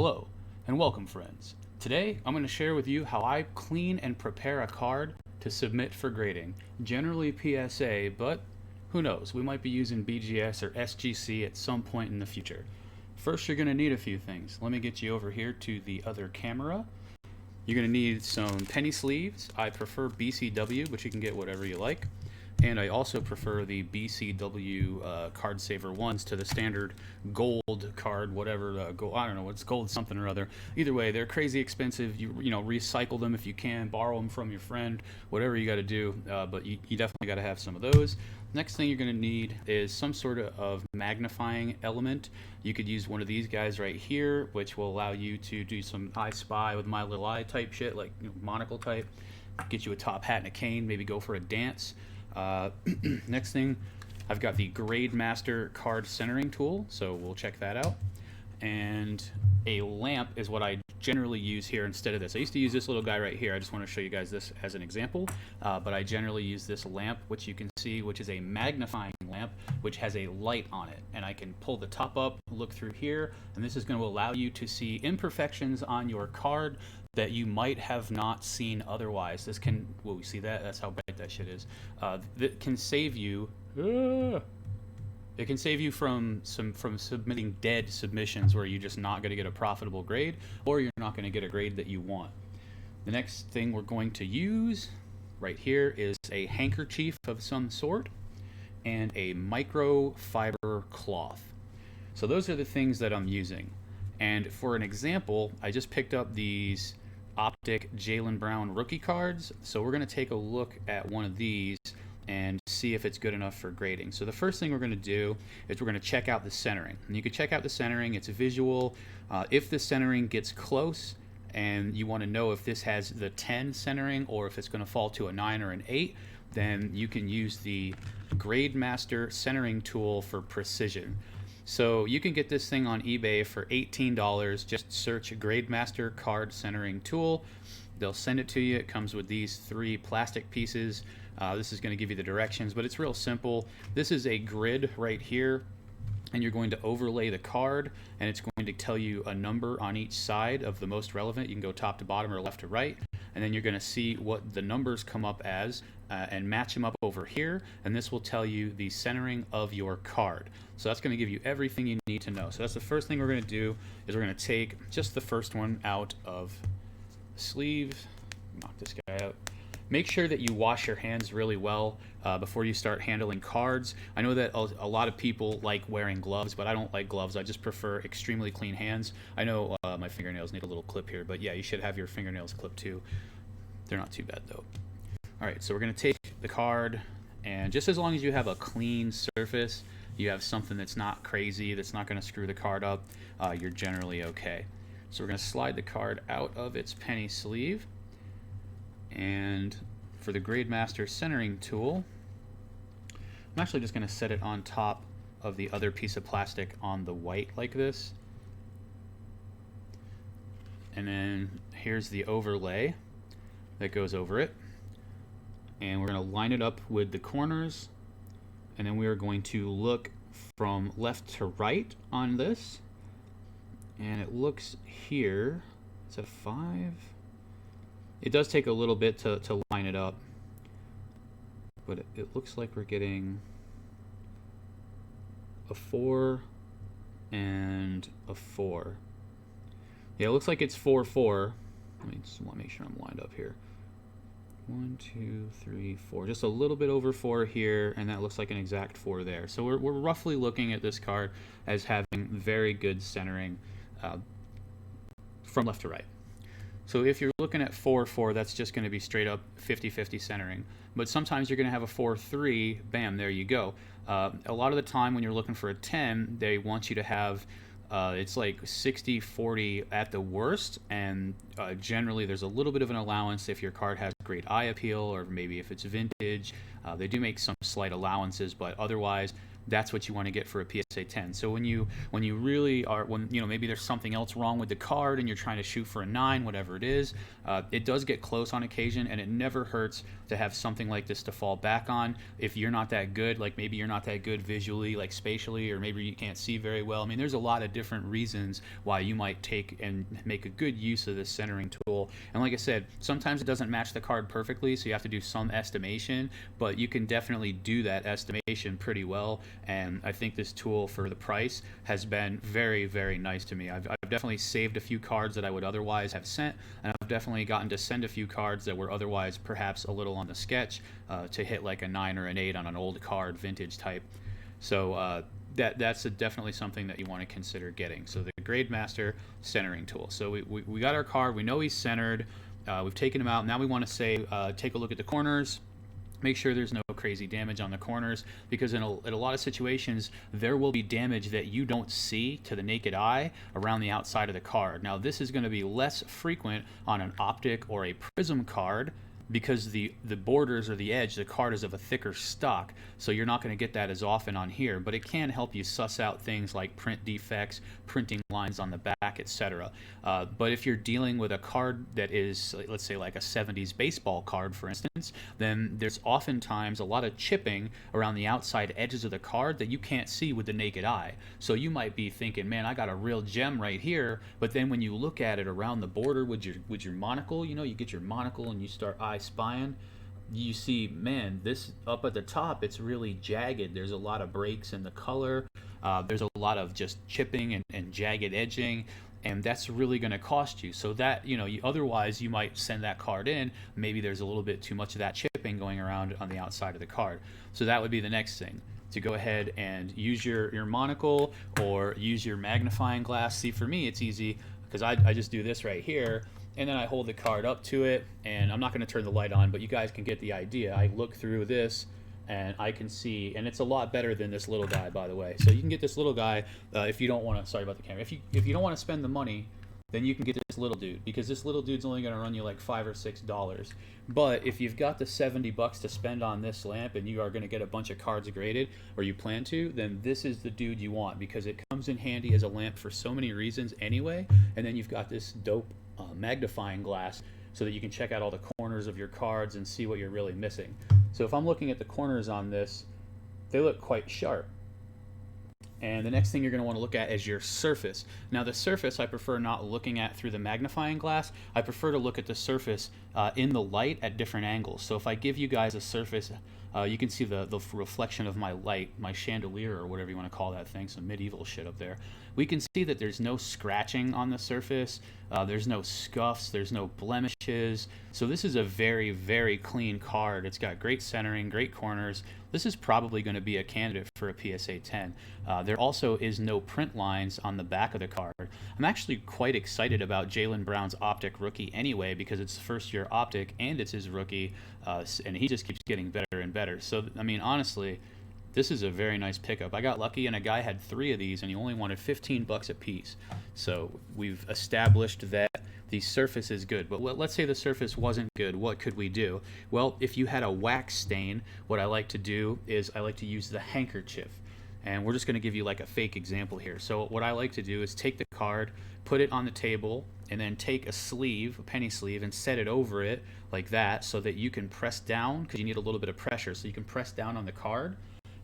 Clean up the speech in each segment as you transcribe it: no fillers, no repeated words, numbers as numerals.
Hello, and welcome friends. Today, I'm going to share with you how I clean and prepare a card to submit for grading. Generally PSA, but who knows, we might be using BGS or SGC at some point in the future. First, you're going to need a few things. Let me get you over here to the other camera. You're going to need some penny sleeves. I prefer BCW, but you can get whatever you like. And I also prefer the BCW card saver ones to the standard gold card, whatever, I don't know, it's gold something or other. Either way, they're crazy expensive. You know, recycle them if you can, borrow them from your friend, whatever you got to do, but you definitely got to have some of those. Next thing you're going to need is some sort of magnifying element. You could use one of these guys right here, which will allow you to do some I Spy with my little eye type shit, like monocle type. Get you a top hat and a cane, maybe go for a dance. Next thing, I've got the Grade Master card centering tool, so we'll check that out. And a lamp is what I generally use here instead of this. I used to use this little guy right here. I just want to show you guys this as an example, but I generally use this lamp, which you can see, which is a magnifying lamp, which has a light on it. And I can pull the top up, look through here, and this is going to allow you to see imperfections on your card that you might have not seen otherwise. This can, well, we see that? That's how bright that shit is. That can save you. It can save you from submitting dead submissions where you're just not going to get a profitable grade, or you're not going to get a grade that you want. The next thing we're going to use right here is a handkerchief of some sort and a microfiber cloth. So those are the things that I'm using. And for an example, I just picked up these Optic Jaylen Brown rookie cards. So we're going to take a look at one of these and see if it's good enough for grading. So the first thing we're going to do is we're going to check out the centering. And you can check out the centering. It's visual. If the centering gets close and you want to know if this has the 10 centering or if it's going to fall to a 9 or an 8, then you can use the Grade Master centering tool for precision. So you can get this thing on eBay for $18. Just search Grade Master card centering tool. They'll send it to you. It comes with these 3 plastic pieces. This is going to give you the directions, but it's real simple. This is a grid right here, and you're going to overlay the card, and it's going to tell you a number on each side of the most relevant. You can go top to bottom or left to right, and then you're going to see what the numbers come up as and match them up over here, and this will tell you the centering of your card. So that's going to give you everything you need to know. So that's the first thing we're going to do, is we're going to take just the first one out of the sleeve, knock this guy out. Make sure that you wash your hands really well before you start handling cards. I know that a lot of people like wearing gloves, but I don't like gloves. I just prefer extremely clean hands. I know my fingernails need a little clip here, but yeah, you should have your fingernails clipped too. They're not too bad though. All right, so we're going to take the card, and just as long as you have a clean surface, you have something that's not crazy, that's not going to screw the card up, you're generally okay. So we're going to slide the card out of its penny sleeve. And for the Grade Master centering tool, I'm actually just going to set it on top of the other piece of plastic on the white like this. And then here's the overlay that goes over it. And we're going to line it up with the corners. And then we are going to look from left to right on this. And it looks here, it's a 5. It does take a little bit to line it up, but it looks like we're getting a 4 and a 4. Yeah, it looks like it's 4, 4. Let me just want to make sure I'm lined up here. 1, 2, 3, 4. Just a little bit over 4 here, and that looks like an exact 4 there. So we're roughly looking at this card as having very good centering from left to right. So if you're looking at 4, 4, that's just going to be straight up 50-50 centering. But sometimes you're going to have a 4, 3, bam, there you go. A lot of the time when you're looking for a 10, they want you to have, it's like 60-40 at the worst, and generally there's a little bit of an allowance if your card has great eye appeal, or maybe if it's vintage. They do make some slight allowances, but otherwise that's what you want to get for a PSA 10. So when you really are, when maybe there's something else wrong with the card and you're trying to shoot for a 9, whatever it is, it does get close on occasion, and it never hurts to have something like this to fall back on. If you're not that good, like maybe you're not that good visually, like spatially, or maybe you can't see very well. I mean, there's a lot of different reasons why you might take and make a good use of this centering tool. And like I said, sometimes it doesn't match the card perfectly, so you have to do some estimation, but you can definitely do that estimation pretty well. And I think this tool, for the price, has been very, very nice to me. I've definitely saved a few cards that I would otherwise have sent, and I've definitely gotten to send a few cards that were otherwise perhaps a little on the sketch to hit like a 9 or an 8 on an old card, vintage type. So that's definitely something that you want to consider getting. So the Grademaster centering tool. So we got our card, we know he's centered, we've taken him out. Now we want to say take a look at the corners. Make sure there's no crazy damage on the corners, because in a lot of situations there will be damage that you don't see to the naked eye around the outside of the card. Now this is going to be less frequent on an optic or a prism card, because the borders or the edge, the card is of a thicker stock, so you're not going to get that as often on here, but it can help you suss out things like print defects, printing lines on the back, etc. But if you're dealing with a card that is, let's say, like a 70s baseball card, for instance, then there's oftentimes a lot of chipping around the outside edges of the card that you can't see with the naked eye. So you might be thinking, man, I got a real gem right here, but then when you look at it around the border with your monocle, you get your monocle and you start spying, you see, man, this up at the top, it's really jagged. There's a lot of breaks in the color. There's a lot of just chipping and jagged edging, and that's really going to cost you. So that, otherwise you might send that card in, maybe there's a little bit too much of that chipping going around on the outside of the card. So that would be the next thing, to go ahead and use your monocle or use your magnifying glass. See, for me it's easy because I just do this right here, and then I hold the card up to it, and I'm not going to turn the light on, but you guys can get the idea. I look through this and I can see, and it's a lot better than this little guy, by the way. So you can get this little guy if you don't want to, sorry about the camera, if you don't want to spend the money, then you can get this little dude, because this little dude's only going to run you like $5 or $6. But if you've got the $70 to spend on this lamp and you are going to get a bunch of cards graded, or you plan to, then this is the dude you want, because it comes in handy as a lamp for so many reasons anyway. And then you've got this dope magnifying glass so that you can check out all the corners of your cards and see what you're really missing. So if I'm looking at the corners on this, they look quite sharp. And the next thing you're going to want to look at is your surface. Now the surface, I prefer not looking at through the magnifying glass. I prefer to look at the surface in the light at different angles. So if I give you guys a surface, you can see the reflection of my light, my chandelier, or whatever you want to call that thing, some medieval shit up there. We can see that there's no scratching on the surface, there's no scuffs, there's no blemishes. So this is a very, very clean card. It's got great centering, great corners. This is probably going to be a candidate for a PSA 10. There also is no print lines on the back of the card. I'm actually quite excited about Jaylen Brown's optic rookie anyway, because it's first year optic and it's his rookie, and he just keeps getting better and better. So I mean, honestly, this is a very nice pickup. I got lucky and a guy had 3 of these and he only wanted $15 a piece. So we've established that the surface is good. But let's say the surface wasn't good. What could we do? Well, if you had a wax stain, what I like to do is I like to use the handkerchief. And we're just going to give you like a fake example here. So what I like to do is take the card, put it on the table, and then take a sleeve, a penny sleeve, and set it over it like that, so that you can press down, because you need a little bit of pressure, so you can press down on the card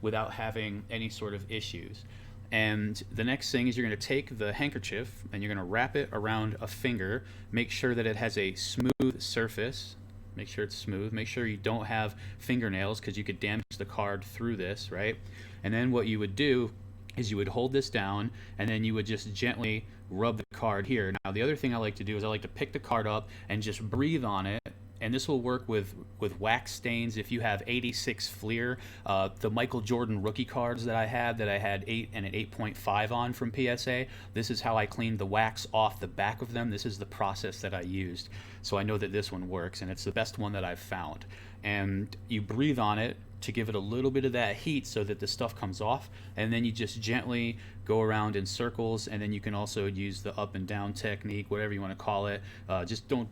without having any sort of issues. And the next thing is you're going to take the handkerchief and you're going to wrap it around a finger. Make sure that it has a smooth surface. Make sure it's smooth. Make sure you don't have fingernails, because you could damage the card through this, right? And then what you would do is you would hold this down and then you would just gently rub the card here. Now the other thing I like to do is I like to pick the card up and just breathe on it. And this will work with wax stains. If you have 86 Fleer, the Michael Jordan rookie cards that I had 8 and an 8.5 on from PSA, this is how I cleaned the wax off the back of them. This is the process that I used. So I know that this one works, and it's the best one that I've found. And you breathe on it to give it a little bit of that heat so that the stuff comes off, and then you just gently go around in circles. And then you can also use the up and down technique, whatever you want to call it. Just don't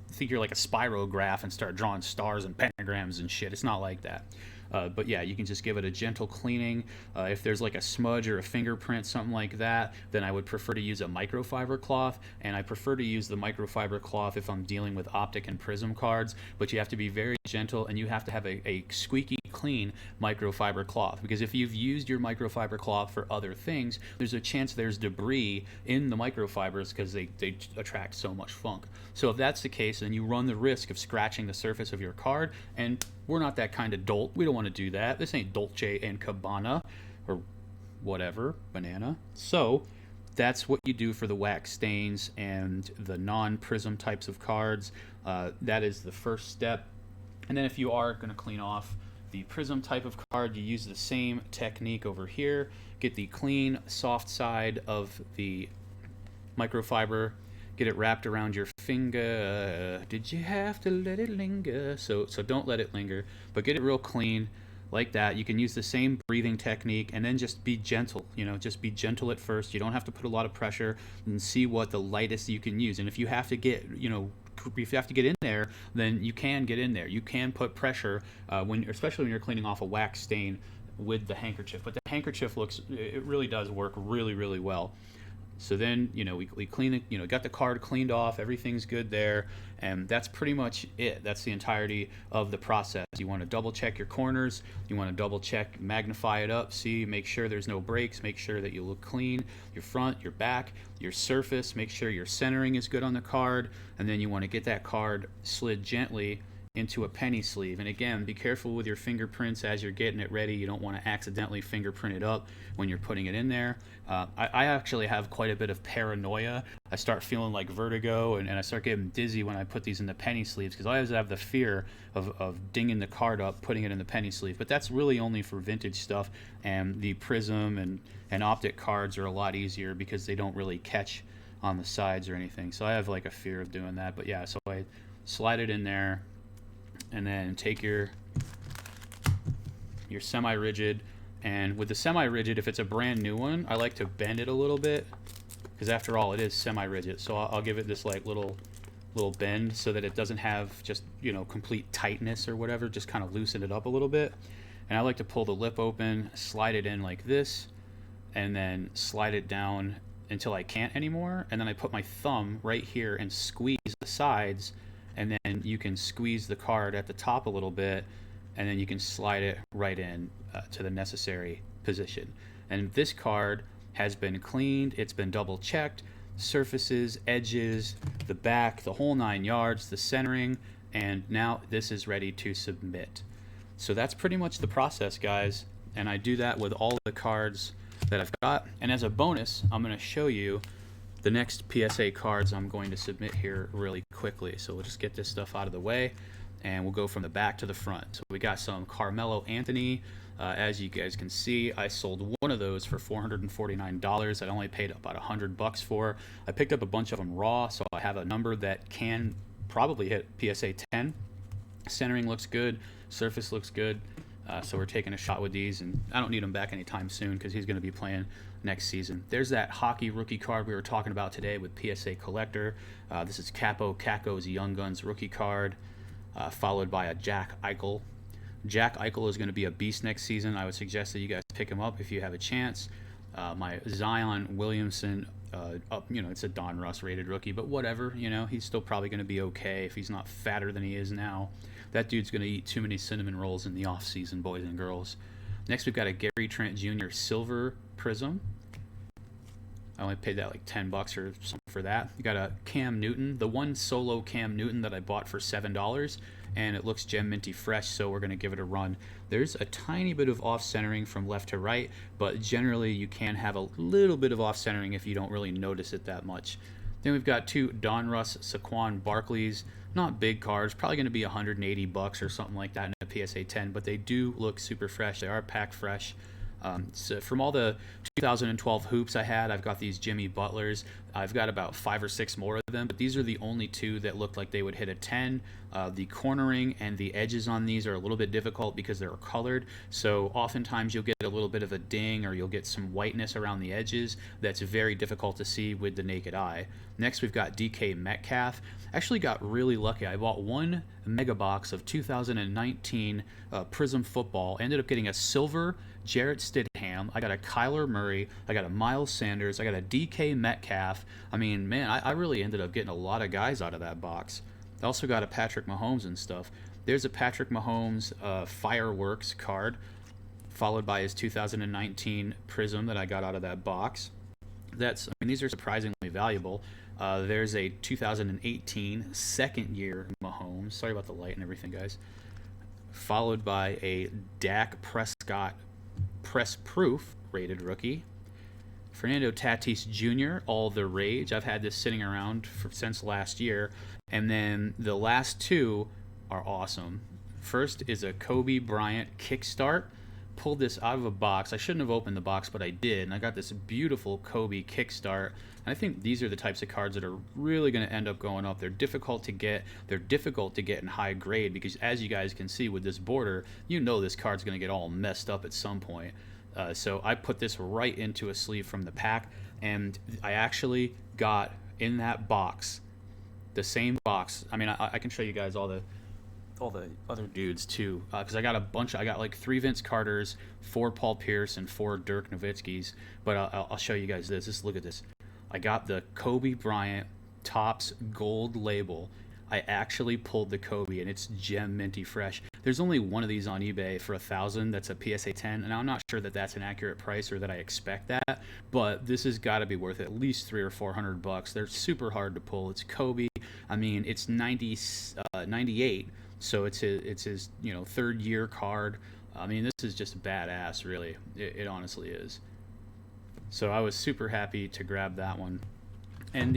think you're like a spirograph and start drawing stars and pentagrams and shit. It's not like that. But yeah, you can just give it a gentle cleaning. If there's like a smudge or a fingerprint, something like that, then I would prefer to use a microfiber cloth, and I prefer to use the microfiber cloth if I'm dealing with optic and prism cards. But you have to be very gentle, and you have to have a squeaky clean microfiber cloth, because if you've used your microfiber cloth for other things, there's a chance there's debris in the microfibers because they attract so much funk. So if that's the case, then you run the risk of scratching the surface of your card, and we're not that kind of dolt. We don't want to do that. This ain't Dolce and Gabbana or whatever, banana. So that's what you do for the wax stains and the non-prism types of cards. That is the first step. And then if you are going to clean off the prism type of card, you use the same technique over here. Get the clean, soft side of the microfiber, get it wrapped around your finger. Did you have to let it linger? So don't let it linger, but get it real clean like that. You can use the same breathing technique, and then just be gentle. Just be gentle at first. You don't have to put a lot of pressure, and see what the lightest you can use. And if you have to get, if you have to get in there, then you can get in there. You can put pressure especially when you're cleaning off a wax stain with the handkerchief. But the handkerchief it really does work really, really well. So then, we clean it, got the card cleaned off, everything's good there, and that's pretty much it. That's the entirety of the process. You want to double check your corners, you want to double check, magnify it up, make sure there's no breaks, make sure that you look clean, your front, your back, your surface, make sure your centering is good on the card, and then you want to get that card slid gently into a penny sleeve. And again, be careful with your fingerprints as you're getting it ready. You don't want to accidentally fingerprint it up when you're putting it in there. I actually have quite a bit of paranoia. I start feeling like vertigo, and I start getting dizzy when I put these in the penny sleeves, because I always have the fear of dinging the card up, putting it in the penny sleeve. But that's really only for vintage stuff, and the prism and optic cards are a lot easier because they don't really catch on the sides or anything. So I have like a fear of doing that. But yeah, so I slide it in there, and then take your semi-rigid, and with the semi-rigid, if it's a brand new one, I like to bend it a little bit, because after all, it is semi-rigid. So I'll give it this like little bend so that it doesn't have just complete tightness or whatever. Just kind of loosen it up a little bit. And I like to pull the lip open, slide it in like this, and then slide it down until I can't anymore, and then I put my thumb right here and squeeze the sides, and then you can squeeze the card at the top a little bit, and then you can slide it right in to the necessary position. And this card has been cleaned, it's been double checked, surfaces, edges, the back, the whole 9 yards, the centering, and now this is ready to submit. So that's pretty much the process, guys, and I do that with all the cards that I've got. And as a bonus, I'm going to show you the next PSA cards I'm going to submit here really quickly. So we'll just get this stuff out of the way, and we'll go from the back to the front. So we got some Carmelo Anthony. As you guys can see, I sold one of those for $449. I only paid about $100 for. I picked up a bunch of them raw, so I have a number that can probably hit PSA 10. Centering looks good, surface looks good. So we're taking a shot with these, and I don't need him back anytime soon because he's going to be playing next season. There's that hockey rookie card we were talking about today with PSA Collector. This is Capo Caco's Young Guns rookie card, followed by a Jack Eichel. Jack Eichel is going to be a beast next season. I would suggest that you guys pick him up if you have a chance. My Zion Williamson, it's a Don Russ rated rookie, but whatever, he's still probably going to be okay if he's not fatter than he is now. That dude's going to eat too many cinnamon rolls in the off season, boys and girls. Next, we've got a Gary Trent Jr. Silver Prism. I only paid that like $10 or something for that. You got a Cam Newton, the one solo Cam Newton that I bought for $7, and it looks gem minty fresh, so we're going to give it a run. There's a tiny bit of off-centering from left to right, but generally you can have a little bit of off-centering if you don't really notice it that much. Then we've got two Don Russ Saquon Barkleys. Not big cards, probably going to be $180 or something like that in a PSA 10, but they do look super fresh. They are packed fresh. So from all the 2012 hoops I had, I've got these Jimmy Butlers. I've got about 5 or 6 more of them, but these are the only two that looked like they would hit a 10. The cornering and the edges on these are a little bit difficult because they're colored, so oftentimes you'll get a little bit of a ding or you'll get some whiteness around the edges that's very difficult to see with the naked eye. Next, we've got DK Metcalf. Actually got really lucky. I bought one mega box of 2019 Prism football. Ended up getting a silver Jarrett Stidham. I got a Kyler Murray. I got a Miles Sanders. I got a DK Metcalf. I mean, man, I really ended up getting a lot of guys out of that box. I also got a Patrick Mahomes and stuff. There's a Patrick Mahomes fireworks card, followed by his 2019 Prism that I got out of that box. I mean, these are surprisingly valuable. There's a 2018 second year Mahomes. Sorry about the light and everything, guys. Followed by a Dak Prescott press proof rated rookie. Fernando Tatis Jr., all the rage. I've had this sitting around since last year. And then the last two are awesome. First is a Kobe Bryant kickstart. Pulled this out of a box. I shouldn't have opened the box, but I did, and I got this beautiful Kobe kickstart. And I think these are the types of cards that are really going to end up going up. They're difficult to get. They're difficult to get in high grade because, as you guys can see with this border, you know this card's going to get all messed up at some point. So I put this right into a sleeve from the pack, and I actually got in that box, the same box. I mean, I can show you guys all the other dudes too, because I got a bunch. I got like 3 Vince Carters, 4 Paul Pierce, and 4 Dirk Nowitzkis. But I'll show you guys this. Just look at this. I got the Kobe Bryant Topps gold label. I actually pulled the Kobe, and it's gem minty fresh. There's only one of these on eBay for $1,000. That's a PSA 10, and I'm not sure that that's an accurate price or that I expect that. But this has got to be worth at least $300 or $400. They're super hard to pull. It's Kobe. I mean, it's 98. So it's his third year card. I mean, this is just badass, really. It honestly is. So I was super happy to grab that one. And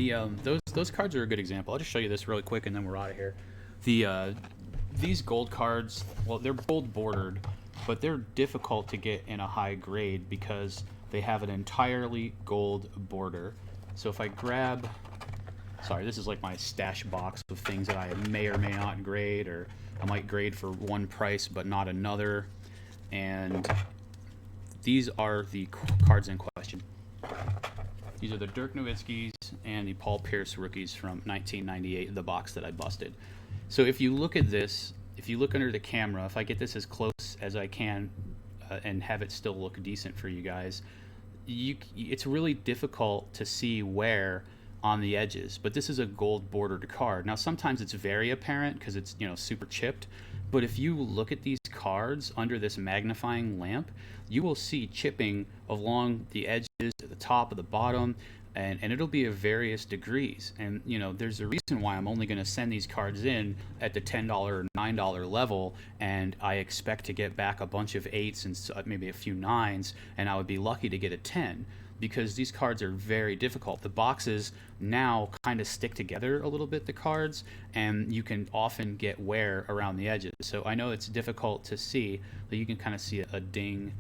those cards are a good example. I'll just show you this really quick, and then we're out of here. These gold cards, well, they're gold bordered, but they're difficult to get in a high grade because they have an entirely gold border. So if I grab, sorry, this is like my stash box of things that I may or may not grade, or I might grade for one price but not another. And these are the cards in question. These are the Dirk Nowitzkis and the Paul Pierce rookies from 1998, the box that I busted. So if you look at this, if you look under the camera, if I get this as close as I can and have it still look decent for you guys, it's really difficult to see where on the edges, but this is a gold bordered card. Now sometimes it's very apparent because it's super chipped, but if you look at these cards under this magnifying lamp, you will see chipping along the edges, at the top, of the bottom, and it'll be of various degrees. And there's a reason why I'm only going to send these cards in at the $10 or $9 level, and I expect to get back a bunch of 8s and maybe a few 9s, and I would be lucky to get a 10. Because these cards are very difficult. The boxes now kind of stick together a little bit, the cards, and you can often get wear around the edges. So I know it's difficult to see, but you can kind of see a ding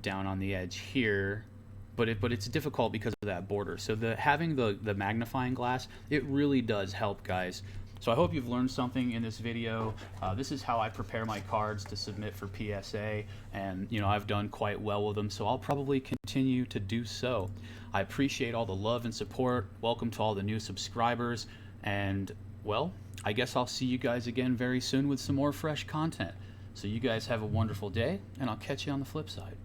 down on the edge here, but it's difficult because of that border. So having the magnifying glass, it really does help, guys. So I hope you've learned something in this video. This is how I prepare my cards to submit for PSA, and I've done quite well with them, so I'll probably continue to do so. I appreciate all the love and support. Welcome to all the new subscribers, and well, I guess I'll see you guys again very soon with some more fresh content. So you guys have a wonderful day, and I'll catch you on the flip side.